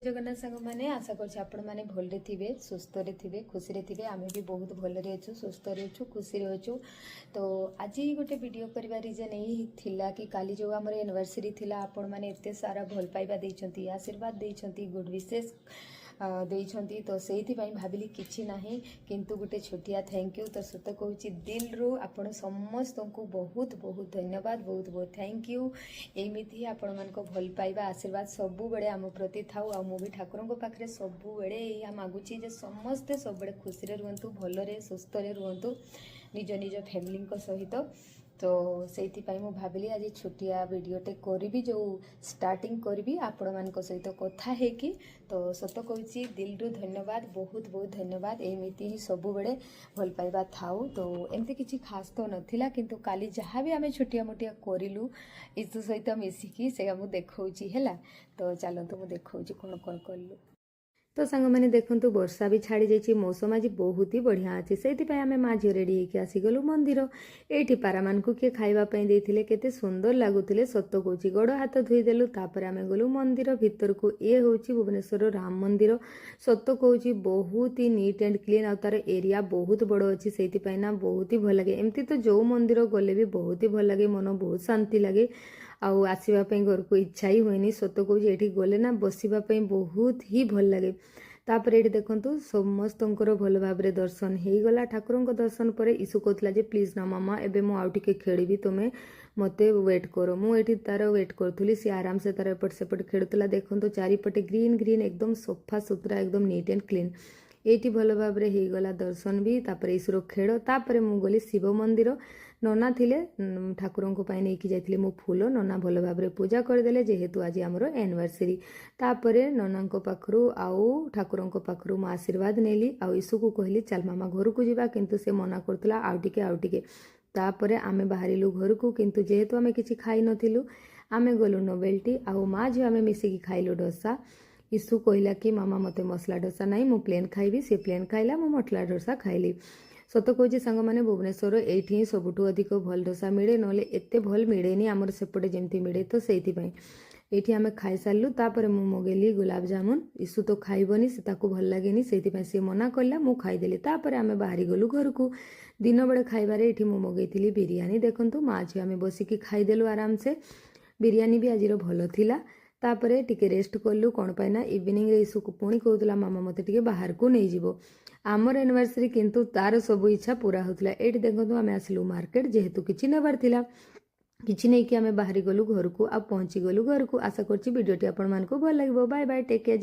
जगन्नाथ सांग मैंने आशा कर भल थे सुस्थ थे खुशी थे आम भी बहुत भलरे अच्छु सुस्थ अच्छु खुशी अच्छु। तो आज गोटे वीडियो करवा रिजन यही थिला कि काली जो आम एनिवर्सरी थिला आपण मैंने एत सारा भल पाइबा देइछंती आशीर्वाद देइछंती गुड विशेष देइछंती। तो से भाविली किछि नाही किंतु गोटे छोटिया थैंक यू। तो सत कहूँ दिल रू आपण समस्त को बहुत बहुत धन्यवाद बहुत बहुत थैंक यू। एमती आपण मान भल पाइबा आशीर्वाद सबु बेले आम प्रति थाउ आ भी ठाकुर पाखे सबु बेले या मागुची जे समस्ते सब बेले खुशी रुहतु भलरे सुस्थ रुहतु निज निज फैमिली सहित। तो से भाविली आज छोटिया वीडियोटे करी जो स्टार्टिंग करी आपण मान सहित कथा है कि। तो सत कहूँ दिल रू धन्यवाद बहुत बहुत धन्यवाद एमती ही सबु बेले भल पाइबा थाउ। तो एमती किसी खास तो नथिला किंतु काली जहाँ भी आम छोटिया मोटिया करूँ इस सहित मिसिकी से मुझे देखा है। तो चलतु मुझे देखा कौन कौन कलु। तो सांग मैंने देखु वर्षा भी छाड़ी जाइए मौसम आज बहुत ही बढ़िया अच्छे से आम माँ झी रेडी होकर आसीगलु मंदिर। ये पारा मान को किए खावाई देते केते सुंदर लगुले सत कौची गोड़ हाथ धोईदेलु तापर आम गलु मंदिर भितर को। ये हूँ भुवनेश्वर राम मंदिर सत कौची बहुत ही नीट एंड क्लीन आ तार एरिया बहुत बड़ अच्छी से बहुत ही भल लगे। एमती तो जो मंदिर गले भी बहुत ही भल लगे मन बहुत शांति लगे आउ आसवाई घर को इच्छा ही हुए सत कौच ये गले ना बसवाई बहुत ही भल लगे। तापर ये देखु समस्त भल भाव दर्शन हो गला ठाकुर दर्शन पर ईशु कहला जे प्लीज ना मामा एबे मु आउ टिके खेलिबी तुमे मते वेट करो। मुझे तार वेट करूली सी आराम से तार एपट सेपट खेलुला। देखो चारिपटे ग्रीन ग्रीन एकदम सफा सुतरा एकदम नीट एंड क्लीन ये भल भाव हो गला दर्शन भी। तापर ईश्वर खेल तापर मु गली शिव मंदिर नना थिले ठाकुर नहीं जाइए मो फूल नना भल भाव पूजा करदे जेहेतु आज आमर एनिवर्सरी। तापर नना पाखु आउ ठाकुर पाखु मो आशीर्वाद नेली आउ ईशु को कहली चल मामा घर को जीवा किंतु से मना करतला आउ टिके। तापर आमे बाहरिलु घर को किंतु जेहेतु आमे किछि खाई नथिलु आमे गलु नोवेल्टी आउ माँ झी आमे मिसिकी खाइलु डोसा। ईशु कहला कि मामा मते मसला डोसा नहीं मु प्लेन खाइबी से प्लेन खाइला मु मसला डोसा खाइली। सत कहूँ सांग मैंने भुवनेश्वर ये सबुठू अधिक भल डोसा मिले ना एत भल मिले आमर सेपटे जमी मिले। तो से ये आम खाई सारू तापर मु मगेली गुलाब जामुन ईशु तो खाइबनी से भल लगे से मना कला मु खाईदेली। तापर आम बाहरी गलु घर को दिन बेले खाइबार ये मगेली बिरियानी। देखु माँ झी आम बसिकी खाईदेलु आराम से बिरियानी भी आज भल थिला। तापर टिके रेस्ट कलु कौन पाइना इवनिंग ईशु को पुणी कहूला मामा मते टिके बाहर को नहीं जीवो आमर एनिवर्सरी किंतु तार सब इच्छा पूरा होता। ये देखो आम आसलु मार्केट जेहेतु किसी नेबार थिला किसी नहीं कि आम बाहरी गलु घर को आ पहुँची गलु घर को। आशा करछि वीडियोटी आपण मानकु भल लागिबो। Bye bye take care.